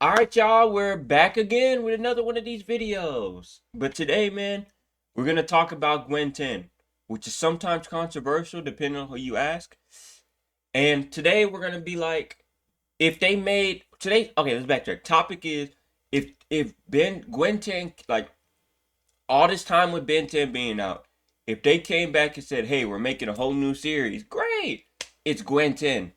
All right, y'all, we're back again with another one of these videos. But today, man, we're going to talk about Gwen 10, which is sometimes controversial depending on who you ask. And today we're going to be like, if they made today, okay, let's backtrack. Topic is if Gwen 10, like all this time with Ben 10 being out, if they came back and said, hey, we're making a whole new series, great. It's Gwen 10.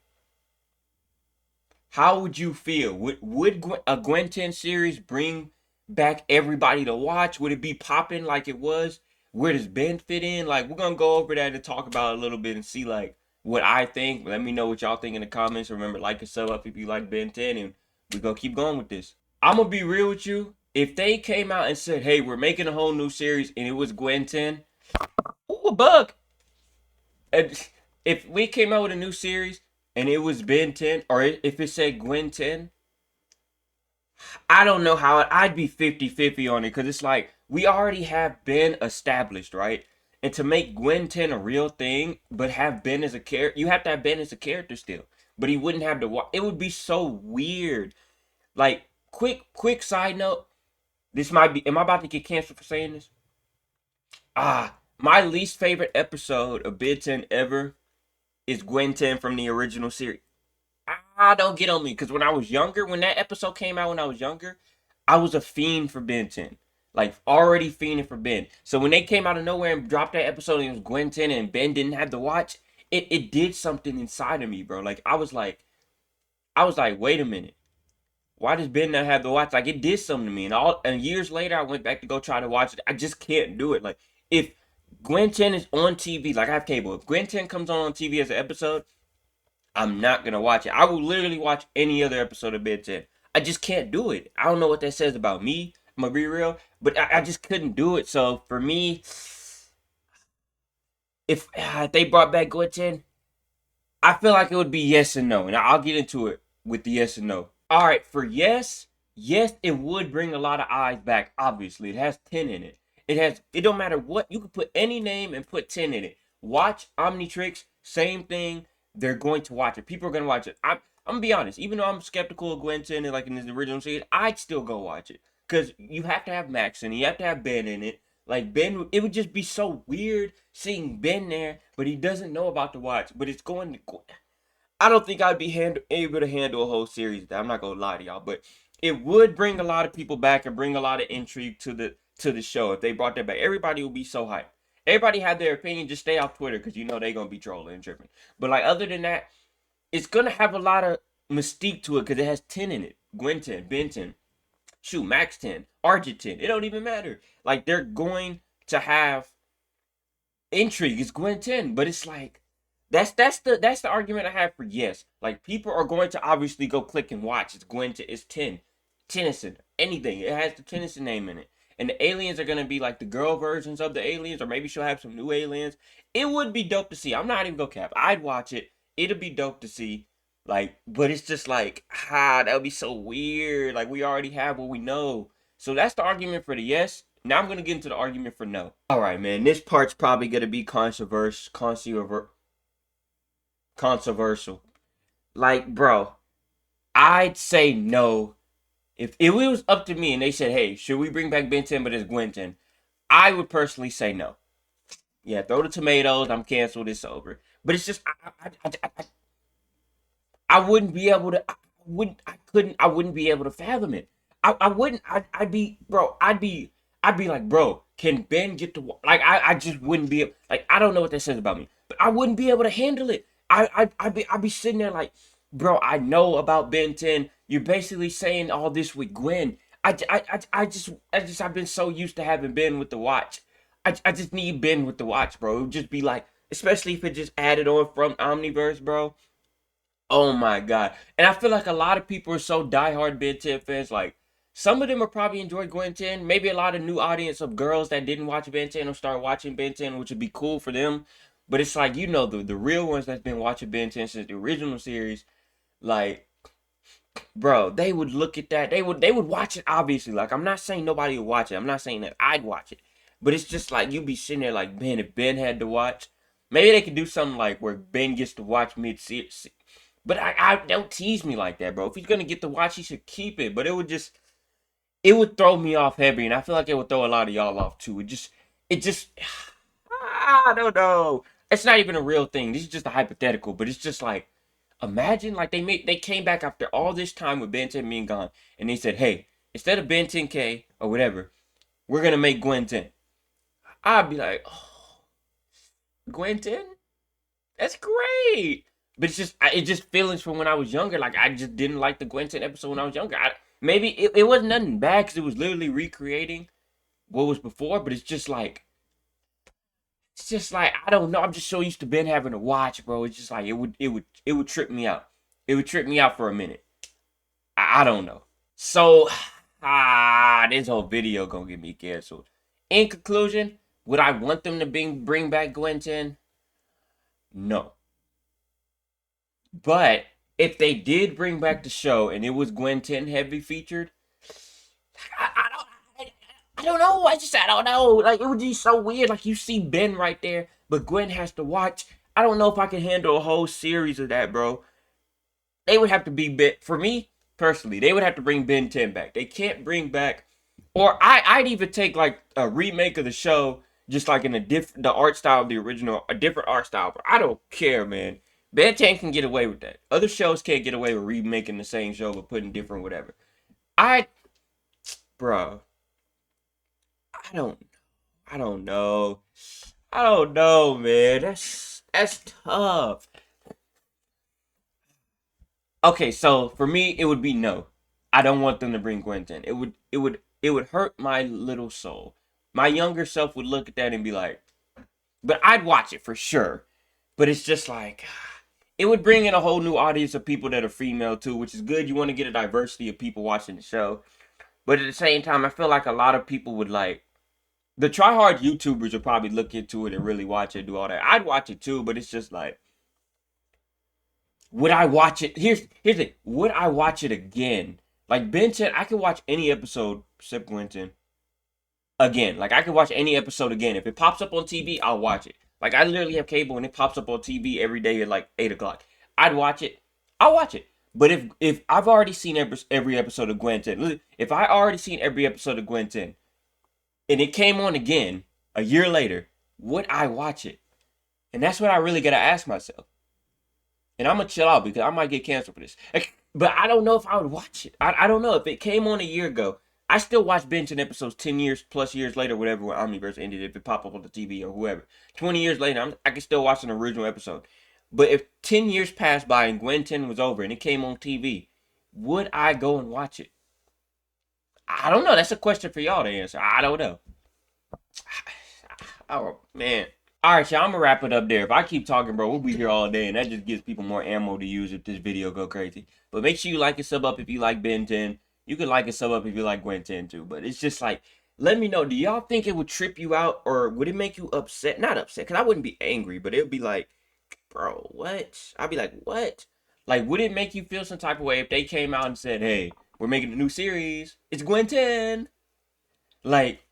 How would you feel? Would a Gwen 10 series bring back everybody to watch? Would it be popping like it was? Where does Ben fit in? Like, we're gonna go over that and talk about it a little bit and see like what I think. Let me know what y'all think in the comments. Remember, like and sub up if you like Ben 10, and we gonna keep going with this. I'm gonna be real with you. If they came out and said, "Hey, we're making a whole new series," and it was Gwen 10, ooh, a bug. And if we came out with a new series and it was Ben 10, or if it said Gwen 10, I don't know how I'd be 50-50 on it because it's like we already have Ben established, right? And to make Gwen 10 a real thing, but have Ben as a character, you have to have Ben as a character still. But he wouldn't have to. It would be so weird. Like, quick side note. This might be. Am I about to get canceled for saying this? My least favorite episode of Ben 10 ever is Gwen 10 from the original series. Don't get on me because when I was younger, when that episode came out when I was younger, I was a fiend for Ben 10. Like already fiending for Ben. So when they came out of nowhere and dropped that episode and it was Gwen 10 and Ben didn't have to watch, it did something inside of me, bro. Like I was like, wait a minute. Why does Ben not have to watch? Like it did something to me. And years later I went back to go try to watch it. I just can't do it. Like if Gwen 10 is on TV, like I have cable. If Gwen 10 comes on TV as an episode, I'm not gonna watch it. I will literally watch any other episode of Ben 10. I just can't do it. I don't know what that says about me. I'm gonna be real, but I just couldn't do it. So for me, if they brought back Gwen 10, I feel like it would be yes and no, and I'll get into it with the yes and no. All right, for yes, yes, it would bring a lot of eyes back. Obviously, it has 10 in it. It has. It don't matter what you could put any name and put 10 in it. Watch Omnitrix, same thing. They're going to watch it. People are gonna watch it. I'm gonna be honest. Even though I'm skeptical of Gwen 10 and like in the original series, I'd still go watch it because you have to have Max and you have to have Ben in it. Like Ben, it would just be so weird seeing Ben there, but he doesn't know about the watch. But it's going to. I don't think I'd be able to handle a whole series. I'm not gonna lie to y'all, but it would bring a lot of people back and bring a lot of intrigue to the show if they brought that back. Everybody would be so hyped. Everybody had their opinion. Just stay off Twitter because you know they're gonna be trolling and tripping. But like other than that, it's gonna have a lot of mystique to it because it has 10 in it. Gwen 10, Ben 10, shoot, Max 10, Argent 10. It don't even matter. Like they're going to have intrigue. It's Gwen 10, but it's like that's the argument I have for yes. Like people are going to obviously go click and watch. It's Gwen 10. It's 10. Tennyson. Anything. It has the Tennyson name in it. And the aliens are gonna be like the girl versions of the aliens, or maybe she'll have some new aliens. It would be dope to see. I'm not even gonna cap. I'd watch it. It'd be dope to see. Like, but it's just like, that would be so weird. Like we already have what we know. So that's the argument for the yes. Now I'm gonna get into the argument for no. All right, man. This part's probably gonna be controversial. Like, bro, I'd say no. If it was up to me and they said, "Hey, should we bring back Ben 10 but it's Gwen 10?" I would personally say no. Yeah, throw the tomatoes. I'm canceled. It's over. But it's just I wouldn't be able to. I wouldn't be able to fathom it. I wouldn't. I'd be, bro. I'd be like, bro. Can Ben get to like? I just wouldn't be like. I don't know what that says about me, but I wouldn't be able to handle it. I'd be sitting there like, bro. I know about Ben 10. You're basically saying all this with Gwen. I've been so used to having Ben with the watch. I just need Ben with the watch, bro. It would just be like, especially if it just added on from Omniverse, bro. Oh my god. And I feel like a lot of people are so diehard Ben 10 fans. Like, some of them will probably enjoy Gwen 10. Maybe a lot of new audience of girls that didn't watch Ben 10 will start watching Ben 10, which would be cool for them. But it's like, the real ones that's been watching Ben 10 since the original series, like, bro, they would look at that. They would watch it, obviously. Like, I'm not saying nobody would watch it. I'm not saying that I'd watch it. But it's just like you'd be sitting there like, man, if Ben had to watch, maybe they could do something like where Ben gets to watch But I don't tease me like that, bro. If he's gonna get the watch, he should keep it. But it would throw me off heavy, and I feel like it would throw a lot of y'all off too. It just I don't know. It's not even a real thing. This is just a hypothetical, but it's just like imagine like they came back after all this time with Ben 10 being gone, and they said, hey, instead of Ben 10K or whatever, we're gonna make Gwen 10. I'd be like, oh, Gwen 10? That's great. But it just feelings from when I was younger. Like I just didn't like the Gwen 10 episode when I was younger. Maybe it wasn't nothing bad because it was literally recreating what was before, but it's just like I don't know. I'm just so used to Ben having to watch, bro. It's just like it would trip me out. It would trip me out for a minute. I don't know. So this whole video gonna get me canceled. In conclusion, would I want them to bring back Gwen 10? No. But if they did bring back the show and it was Gwen 10 heavy featured, I don't know. I don't know. Like it would be so weird. Like you see Ben right there, but Gwen has to watch. I don't know if I can handle a whole series of that, bro. They would have to be bit for me personally. They would have to bring Ben 10 back. They can't bring back, or I'd even take like a remake of the show, just like in the art style of the original, a different art style. But I don't care, man. Ben 10 can get away with that. Other shows can't get away with remaking the same show but putting different whatever. I, bro, I don't, I don't know. I don't know, man. That's tough. Okay, so for me, it would be no. I don't want them to bring Gwenton. It would hurt my little soul. My younger self would look at that and be like, but I'd watch it for sure. But it's just like it would bring in a whole new audience of people that are female too, which is good. You want to get a diversity of people watching the show. But at the same time, I feel like a lot of people would like the try hard YouTubers would probably look into it and really watch it, do all that. I'd watch it too, but it's just like would I watch it? Here's it. Would I watch it again? Like Ben said, I could watch any episode except Quentin again. Like I could watch any episode again. If it pops up on TV, I'll watch it. Like I literally have cable and it pops up on TV every day at like 8 o'clock. I'd watch it. I'll watch it. But if I've already seen every episode of Gwen 10, if I already seen every episode of Gwen 10 and it came on again a year later, would I watch it? And that's what I really gotta ask myself. And I'm gonna chill out because I might get canceled for this. But I don't know if I would watch it. I don't know if it came on a year ago. I still watch Bench and episodes 10 years plus years later, whatever when Omniverse ended. If it pop up on the TV or whoever, 20 years later, I can still watch an original episode. But if 10 years passed by and Gwen 10 was over and it came on TV, would I go and watch it? I don't know. That's a question for y'all to answer. I don't know. Oh man. All right, y'all. I'm gonna wrap it up there. If I keep talking, bro, we'll be here all day, and that just gives people more ammo to use if this video go crazy. But make sure you like and sub up if you like Ben 10. You can like and sub up if you like Gwen 10 too. But it's just like, let me know. Do y'all think it would trip you out, or would it make you upset? Not upset, cause I wouldn't be angry, but it would be like, bro, what? I'd be like, what? Like, would it make you feel some type of way if they came out and said, hey, we're making a new series. It's Gwen 10. Like,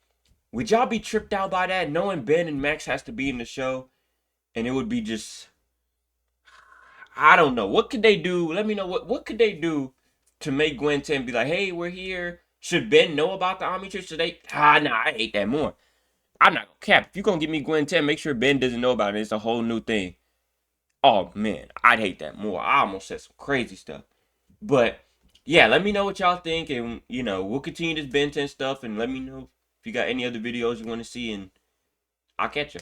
would y'all be tripped out by that, knowing Ben and Max has to be in the show, and it would be just, I don't know. What could they do? Let me know what could they do to make Gwen 10 be like, hey, we're here. Should Ben know about the Omnitrix? Should they? Nah, I hate that more. I'm not gonna cap. If you're gonna give me Gwen 10, make sure Ben doesn't know about it. It's a whole new thing. Oh man, I'd hate that more. I almost said some crazy stuff. But yeah, let me know what y'all think, and we'll continue this Ben 10 stuff, and let me know if you got any other videos you want to see, and I'll catch you.